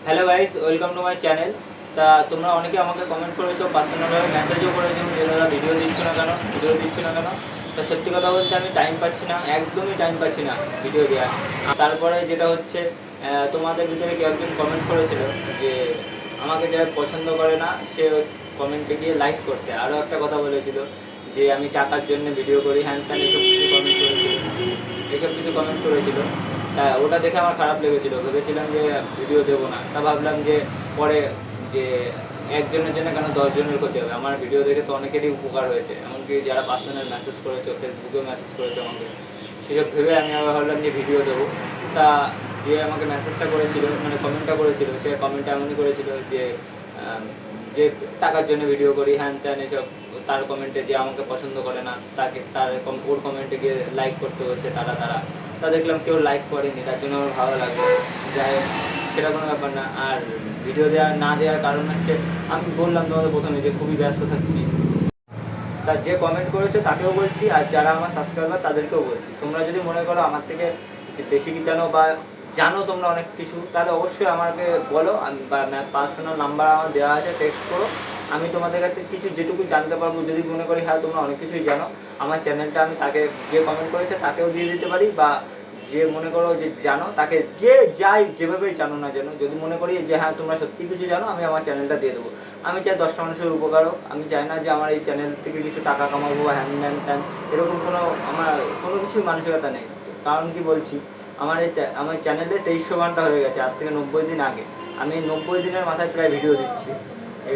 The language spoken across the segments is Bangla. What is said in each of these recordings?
Hello guys, welcome to my channel. তা তোমরা অনেকে আমাকে কমেন্ট করেছো, পার্সোনালভাবে মেসেজও করেছো যে দাদা ভিডিও দিচ্ছ না কেন, তা সত্যি কথা বলতে আমি টাইম পাচ্ছি না, একদমই টাইম পাচ্ছি না ভিডিও দেওয়ার। তারপরে যেটা হচ্ছে, তোমাদের ভিতরে কেউ একজন কমেন্ট করেছিল যে আমাকে যারা পছন্দ করে না সে কমেন্টে গিয়ে লাইক করতে। আরও একটা কথা বলেছিল যে আমি টাকার জন্য ভিডিও করি, হ্যান ত্যান এইসব কিছু কমেন্ট করেছিল। হ্যাঁ, ওটা দেখে আমার খারাপ লেগেছিলো, ভেবেছিলাম যে ভিডিও দেবো না। তা ভাবলাম যে পরে যে একজনের জন্য কেন 10 জনের ক্ষতি হবে। আমার ভিডিও দেখে তো অনেকেরই উপকার হয়েছে, এমনকি যারা পার্সোনাল মেসেজ করেছে, ফেসবুকেও মেসেজ করেছে আমাকে, সেসব ভেবে আমি আবার ভাবলাম যে ভিডিও দেবো। তা যে আমাকে মেসেজটা করেছিল, মানে কমেন্টটা করেছিল, সে কমেন্টটা এমনই করেছিল যে যে টাকার জন্য ভিডিও করি, হ্যান ত্যান এসব। তার কমেন্টে যে আমাকে পছন্দ করে না তাকে ওর কমেন্টে গিয়ে লাইক করতে হচ্ছে তারা তারা তা দেখলাম কেউ লাইক করেনি, তার জন্য আমার ভালো লাগলো। যাই হোক, সেটা কোনো ব্যাপার না। আর ভিডিও না দেওয়ার কারণ হচ্ছে, আমি বললাম তোমাদের প্রথমে যে খুবই ব্যস্ত থাকছি। তার যে কমেন্ট করেছে তাকেও বলছি, আর যারা আমার সাবস্ক্রাইবার তাদেরকেও বলছি, তোমরা যদি মনে করো আমার থেকে যে বেশি কি জানো বা জানো তোমরা অনেক কিছু, তাহলে অবশ্যই আমাকে বলো, বা পার্সোনাল নাম্বার আমার দেওয়া আছে, টেক্সট করো। আমি তোমাদের কাছে কিছু যেটুকু জানতে পারবো, যদি মনে করি হ্যাঁ তোমরা অনেক কিছুই জানো, আমার চ্যানেলটা আমি তাকে, যে কমেন্ট করেছে তাকেও দিয়ে দিতে পারি, বা যে মনে করো যে জানো তাকে, যে যাই যেভাবেই জানো না জানো, যদি মনে করি যে হ্যাঁ তোমরা সত্যি কিছু জানো, আমি আমার চ্যানেলটা দিয়ে দেবো। আমি চাই 10টা মানুষের উপকার হোক। আমি চাই না যে আমার এই চ্যানেল থেকে কিছু টাকা কামাবো বা হ্যান ম্যান ট্যান, এরকম আমার কোনো কিছুই মানসিকতা নেই। কারণ কি বলছি, আমার চ্যানেলে 2300 ঘন্টা হয়ে গেছে, আজ থেকে 90 দিন আগে। আমি 90 দিনের মাথায় প্রায় ভিডিও দিচ্ছি।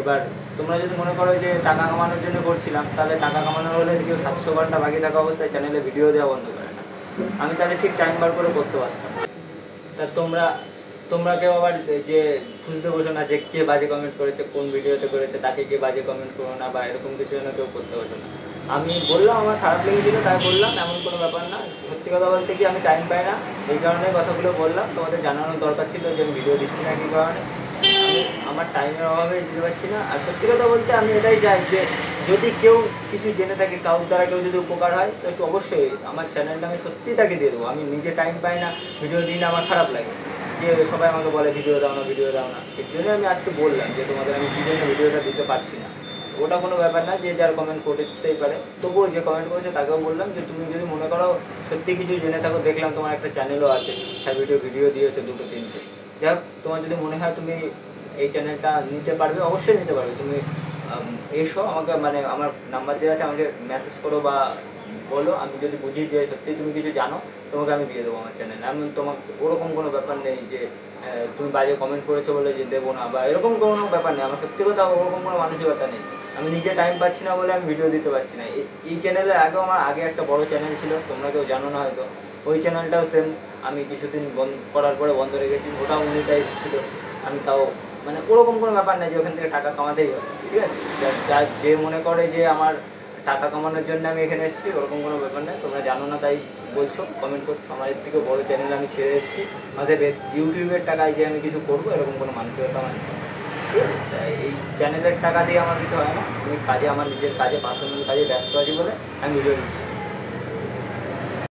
এবার তোমরা যদি মনে করো যে টাকা কামানোর জন্য করছিলাম, তাহলে টাকা কামানোর হলে কেউ 700 ঘন্টা বাকি থাকা অবস্থায় চ্যানেলে ভিডিও দেওয়া বন্ধ করে না। আমি তাহলে ঠিক টাইম বার করে করতে পারতাম। তা তোমরা কেউ আবার যে খুঁজতে বসো না যে কে বাজে কমেন্ট করেছে, কোন ভিডিওতে করেছে, তাকে কে বাজে কমেন্ট করো না, বা এরকম কিছু যেন কেউ করতে বসো না। আমি বললাম আমার খারাপ লেগেছিলো তাই বললাম, এমন কোনো ব্যাপার না। সত্যি কথা বলতে কি আমি টাইম পাই না, এই কারণে কথাগুলো বললাম। তোমাদের জানানোর দরকার ছিল যে আমি ভিডিও দিচ্ছি না কী কারণে। আমি আমার টাইমের অভাবে দিতে পারছি না। আর সত্যি কথা বলতে আমি এটাই চাই যে যদি কেউ কিছু জেনে থাকে, কারোর দ্বারা কেউ যদি উপকার হয়, তো অবশ্যই আমার চ্যানেলটা আমি সত্যিই তাকে দিয়ে দেবো। আমি নিজে টাইম পাই না, ভিডিও দিই না, আমার খারাপ লাগে যে সবাই আমাকে বলে ভিডিও দাও না, ভিডিও দাও না। এর জন্য আমি আজকে বললাম যে তোমাদের আমি কী জন্য ভিডিওটা দিতে পারছি না। ওটা কোনো ব্যাপার না, যে যার কমেন্ট করতেই পারে। তবুও যে কমেন্ট করেছে তাকেও বললাম যে তুমি যদি মনে করো সত্যি কিছু জেনে থাকো, দেখলাম তোমার একটা চ্যানেলও আছে, হ্যাঁ ভিডিও দিয়েছো 2-3টে, যাই হোক, তোমার যদি মনে হয় তুমি এই চ্যানেলটা নিতে পারবে, অবশ্যই নিতে পারবে। তুমি এসো, আমাকে মানে আমার নাম্বার দেওয়া আছে, আমাকে মেসেজ করো বা বলো। আমি যদি বুঝি যে সত্যি তুমি কিছু জানো, তোমাকে আমি দিয়ে দেবো আমার চ্যানেলে। আমি তোমাকে ওরকম কোনো ব্যাপার নেই যে তুমি বাজে কমেন্ট করেছো বলে যে দেবো না, বা এরকম কোনো ব্যাপার নেই। আমার সত্যি কথা ওরকম কোনো মানসিকতা নেই। আমি নিজে টাইম পাচ্ছি না বলে আমি ভিডিও দিতে পারছি না। এই চ্যানেলের আগেও আমার আগে একটা বড় চ্যানেল ছিল, তোমরা কেউ জানো না হয়তো। ওই চ্যানেলটাও সেম, আমি কিছুদিন বন্ধ করার পরে বন্ধ রেখেছি। ওটাও মনিটাইজ ছিল। আমি তাও মানে ওরকম কোনো ব্যাপার নেই যে ওখান থেকে টাকা কামাতেই হবে, ঠিক আছে। যে মনে করে যে আমার টাকা কামানোর জন্য আমি এখানে এসেছি, ওরকম কোনো ব্যাপার নেই। তোমরা জানো না তাই বলছো, কমেন্ট করছো। আমার এর থেকে বড়ো চ্যানেল আমি ছেড়ে এসেছি, আমাদের ইউটিউবের টাকায় যে আমি কিছু করবো, এরকম কোনো মানসিকতা আমার নেই, ঠিক আছে। তাই এই চ্যানেলের টাকা দিয়ে আমার কিছু হয় না। আমি কাজে, আমার নিজের কাজে, পার্সোনাল কাজে ব্যস্ত আছি বলে আমি ভিডিও দিচ্ছি।